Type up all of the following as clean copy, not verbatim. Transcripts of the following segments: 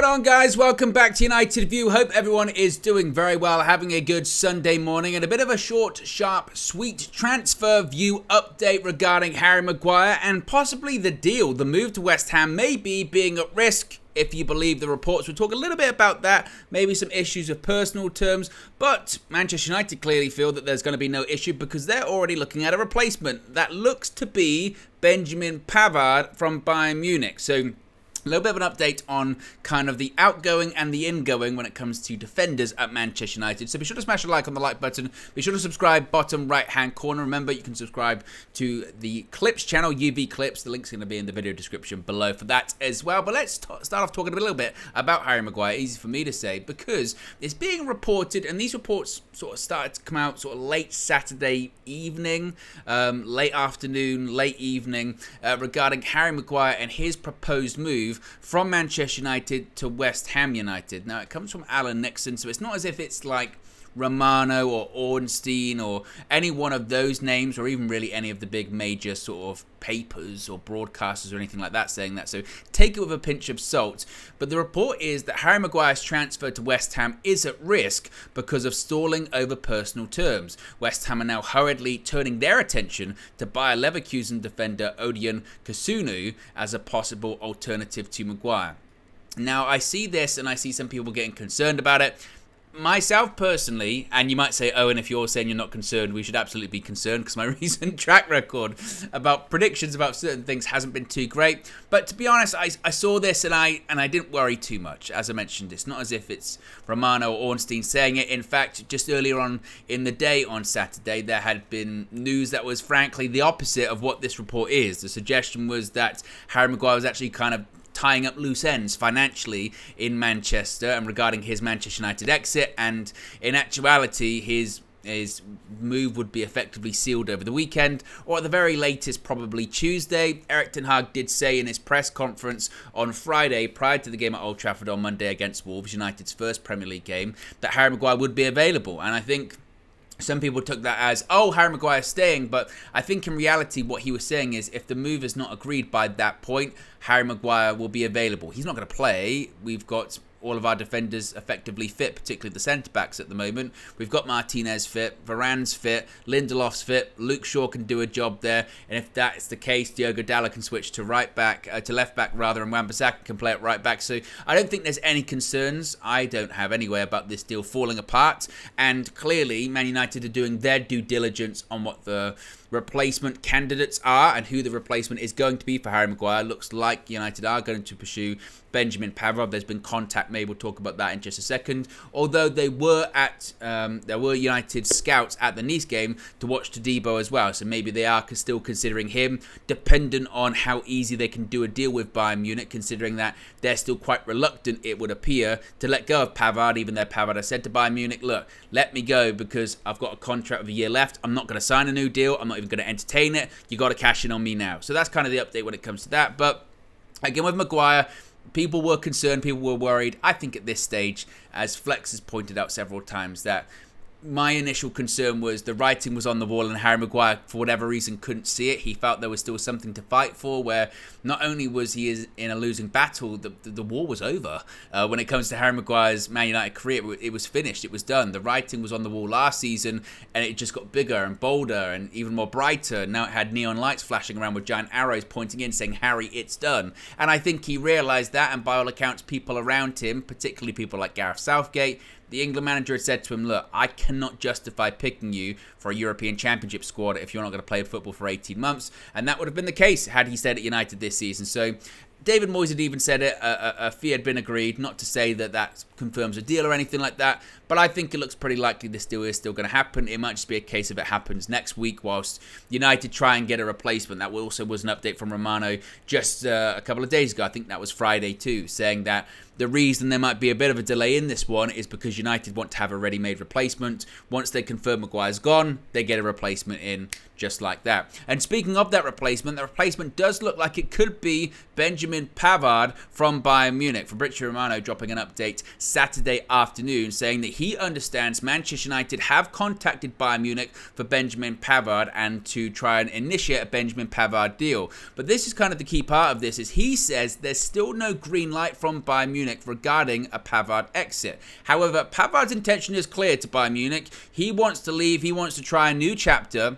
on, guys? Welcome back to United View. Hope everyone is doing very well, having a good Sunday morning, and a bit of a short, sharp, sweet transfer view update regarding Harry Maguire and possibly the deal. The move to West Ham may be being at risk if you believe the reports. We'll talk a little bit about that, maybe some issues of personal terms, but Manchester United clearly feel that there's going to be no issue because they're already looking at a replacement. That looks to be Benjamin Pavard from Bayern Munich. So a little bit of an update on kind of the outgoing and the ingoing when it comes to defenders at Manchester United. So be sure to smash a like on the like button. Be sure to subscribe, bottom right-hand corner. Remember, you can subscribe to the Clips channel, UV Clips. The link's going to be in the video description below for that as well. But let's start off talking a little bit about Harry Maguire. Easy for me to say because it's being reported, and these reports sort of started to come out sort of late Saturday evening, late afternoon, late evening, regarding Harry Maguire and his proposed move from Manchester United to West Ham United. Now, it comes from Alan Nixon, so it's not as if it's like Romano or Ornstein or any one of those names, or even really any of the big major sort of papers or broadcasters or anything like that saying that. So take it with a pinch of salt. But the report is that Harry Maguire's transfer to West Ham is at risk because of stalling over personal terms. West Ham are now hurriedly turning their attention to Bayer Leverkusen defender OWEN as a possible alternative to Maguire. Now, I see this and I see some people getting concerned about it. Myself personally, and you might say, Owen, if you're saying you're not concerned, we should absolutely be concerned because my recent track record about predictions about certain things hasn't been too great. But to be honest, I saw this and I didn't worry too much. As I mentioned, it's not as if it's Romano or Ornstein saying it. In fact, just earlier on in the day on Saturday, there had been news that was frankly the opposite of what this report is. The suggestion was that Harry Maguire was actually kind of tying up loose ends financially in Manchester and regarding his Manchester United exit, and in actuality his move would be effectively sealed over the weekend, or at the very latest probably Tuesday. Erik ten Hag did say in his press conference on Friday prior to the game at Old Trafford on Monday against Wolves, United's first Premier League game, that Harry Maguire would be available. And I think some people took that as, oh, Harry Maguire's staying, but I think in reality what he was saying is if the move is not agreed by that point, Harry Maguire will be available. He's not going to play. We've got all of our defenders effectively fit, particularly the centre-backs at the moment. We've got Martinez fit, Varane's fit, Lindelof's fit, Luke Shaw can do a job there, and if that's the case, Diogo Dalot can switch to left back, and Wan-Bissaka can play at right back. So I don't think there's any concerns. I don't have anyway about this deal falling apart, and clearly Man United are doing their due diligence on what the replacement candidates are and who the replacement is going to be for Harry Maguire. Looks like United are going to pursue Benjamin Pavard. There's been contact made. We'll talk about that in just a second. Although there were United scouts at the Nice game to watch Todibo as well, so maybe they are still considering him, dependent on how easy they can do a deal with Bayern Munich, considering that they're still quite reluctant, it would appear, to let go of Pavard, even though Pavard has said to Bayern Munich, look, let me go because I've got a contract of a year left. I'm not going to sign a new deal. I'm not even going to entertain it. You got to cash in on me now. So that's kind of the update when it comes to that. But again, with Maguire, people were concerned, people were worried. I think at this stage, as Flex has pointed out several times, that my initial concern was the writing was on the wall and Harry Maguire, for whatever reason, couldn't see it. He felt there was still something to fight for, where not only was he in a losing battle, the war was over. When it comes to Harry Maguire's Man United career, it was finished. It was done. The writing was on the wall last season, and it just got bigger and bolder and even more brighter. Now it had neon lights flashing around with giant arrows pointing in saying, Harry, it's done. And I think he realised that, and by all accounts, people around him, particularly people like Gareth Southgate, the England manager, had said to him, look, I cannot justify picking you for a European Championship squad if you're not going to play football for 18 months. And that would have been the case had he stayed at United this season. So David Moyes had even said it, a fee had been agreed, not to say that that confirms a deal or anything like that, but I think it looks pretty likely this deal is still going to happen. It might just be a case of it happens next week whilst United try and get a replacement. That also was an update from Romano just a couple of days ago. I think that was Friday too, saying that the reason there might be a bit of a delay in this one is because United want to have a ready-made replacement. Once they confirm Maguire's gone, they get a replacement in. just like that. And speaking of that replacement, the replacement does look like it could be Benjamin Pavard from Bayern Munich. Fabrizio Romano dropping an update Saturday afternoon saying that he understands Manchester United have contacted Bayern Munich for Benjamin Pavard and to try and initiate a Benjamin Pavard deal. But this is kind of the key part of this, is he says there's still no green light from Bayern Munich regarding a Pavard exit. However, Pavard's intention is clear to Bayern Munich. He wants to leave. He wants to try a new chapter.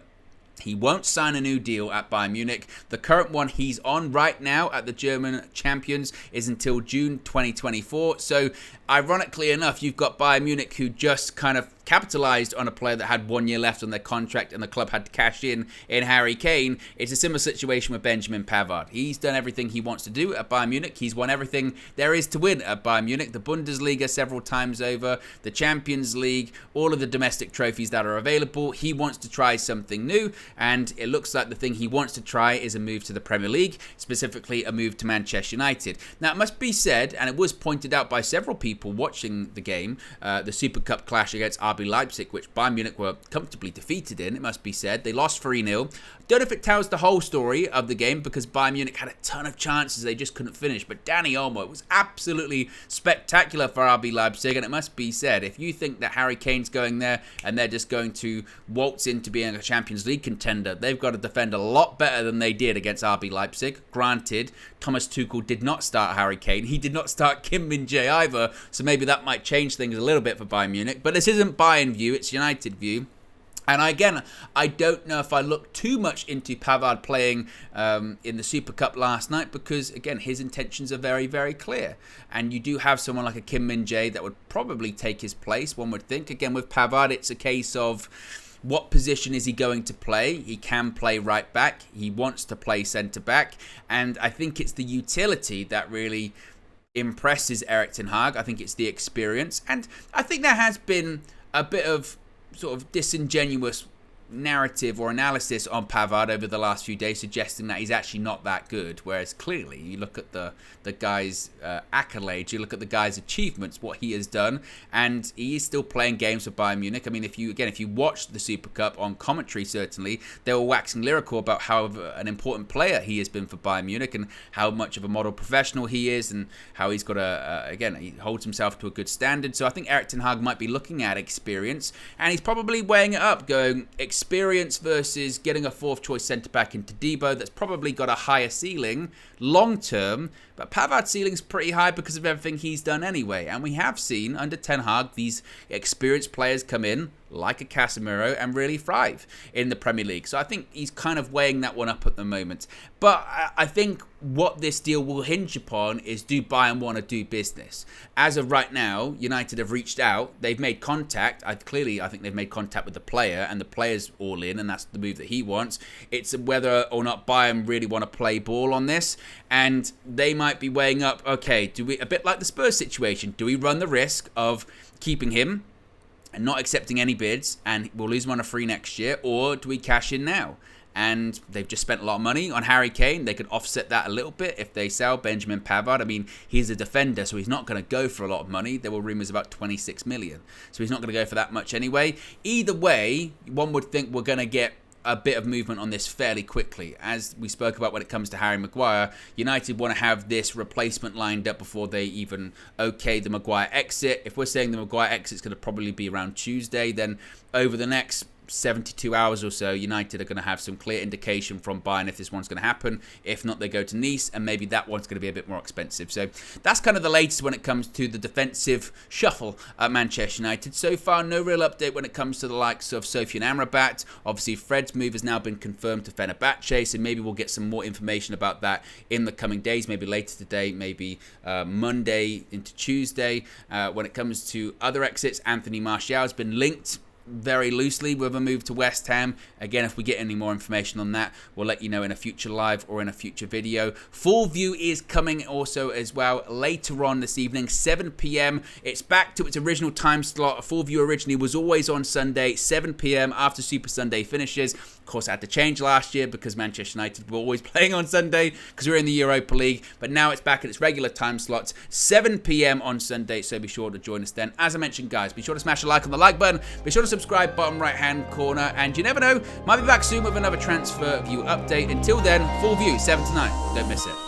He won't sign a new deal at Bayern Munich. The current one he's on right now at the German champions is until June 2024. So, ironically enough, you've got Bayern Munich who just kind of capitalized on a player that had 1 year left on their contract and the club had to cash in Harry Kane. It's a similar situation with Benjamin Pavard. He's done everything he wants to do at Bayern Munich. He's won everything there is to win at Bayern Munich. The Bundesliga several times over, the Champions League, all of the domestic trophies that are available. He wants to try something new, and it looks like the thing he wants to try is a move to the Premier League, specifically a move to Manchester United. Now, it must be said, and it was pointed out by several people watching the game, the Super Cup clash against RB Leipzig, which Bayern Munich were comfortably defeated in, it must be said. They lost 3-0. Don't know if it tells the whole story of the game, because Bayern Munich had a ton of chances, they just couldn't finish. But Dani Olmo was absolutely spectacular for RB Leipzig, and it must be said, if you think that Harry Kane's going there and they're just going to waltz into being a Champions League contender, they've got to defend a lot better than they did against RB Leipzig. Granted, Thomas Tuchel did not start Harry Kane. He did not start Kim Min-jae either, so maybe that might change things a little bit for Bayern Munich. But this isn't Bayern view, it's United view. And again, I don't know if I look too much into Pavard playing in the Super Cup last night, because, again, his intentions are very, very clear. And you do have someone like a Kim Min-jae that would probably take his place, one would think. Again, with Pavard, it's a case of what position is he going to play? He can play right back. He wants to play centre back. And I think it's the utility that really impresses Erik ten Hag. I think it's the experience. And I think there has been a bit of sort of disingenuous narrative or analysis on Pavard over the last few days, suggesting that he's actually not that good, whereas clearly you look at the guy's accolades, you look at the guy's achievements, what he has done, and he is still playing games for Bayern Munich. I mean, if you watched the Super Cup on commentary, certainly they were waxing lyrical about how an important player he has been for Bayern Munich and how much of a model professional he is, and how he's got he holds himself to a good standard. So I think Erik ten Hag might be looking at experience, and he's probably weighing it up, going experience versus getting a fourth choice centre back into Debo that's probably got a higher ceiling long term, but Pavard's ceiling's pretty high because of everything he's done anyway. And we have seen under Ten Hag these experienced players come in like a Casemiro and really thrive in the Premier League. So I think he's kind of weighing that one up at the moment. But I think what this deal will hinge upon is, do Bayern want to do business? As of right now, United have reached out. They've made contact. I think they've made contact with the player, and the player's all in, and that's the move that he wants. It's whether or not Bayern really want to play ball on this, and they might be weighing up, okay, do we, a bit like the Spurs situation, do we run the risk of keeping him and not accepting any bids, and we'll lose him on a free next year, or do we cash in now? And they've just spent a lot of money on Harry Kane. They could offset that a little bit if they sell Benjamin Pavard. I mean, he's a defender, so he's not going to go for a lot of money. There were rumours about 26 million. So he's not going to go for that much anyway. Either way, one would think we're going to get a bit of movement on this fairly quickly. As we spoke about when it comes to Harry Maguire, United want to have this replacement lined up before they even okay the Maguire exit. If we're saying the Maguire exit is going to probably be around Tuesday, then over the next 72 hours or so, United are going to have some clear indication from Bayern if this one's going to happen. If not, they go to Nice, and maybe that one's going to be a bit more expensive. So that's kind of the latest when it comes to the defensive shuffle at Manchester United. So far, no real update when it comes to the likes of Sofian Amrabat. Obviously, Fred's move has now been confirmed to Fenerbahce, so maybe we'll get some more information about that in the coming days, maybe later today, maybe Monday into Tuesday. When it comes to other exits, Anthony Martial has been linked very loosely with a move to West Ham. Again, if we get any more information on that, we'll let you know in a future live or in a future video. Full View is coming also as well later on this evening, 7 p.m. It's back to its original time slot. Full View originally was always on Sunday, 7 p.m. after Super Sunday finishes. Of course, I had to change last year because Manchester United were always playing on Sunday because we were in the Europa League. But now it's back at its regular time slots, 7 p.m. on Sunday. So be sure to join us then. As I mentioned, guys, be sure to smash a like on the like button. Be sure to subscribe bottom right hand corner, and you never know, might be back soon with another transfer view update. Until then, full view 7 to 9. Don't miss it.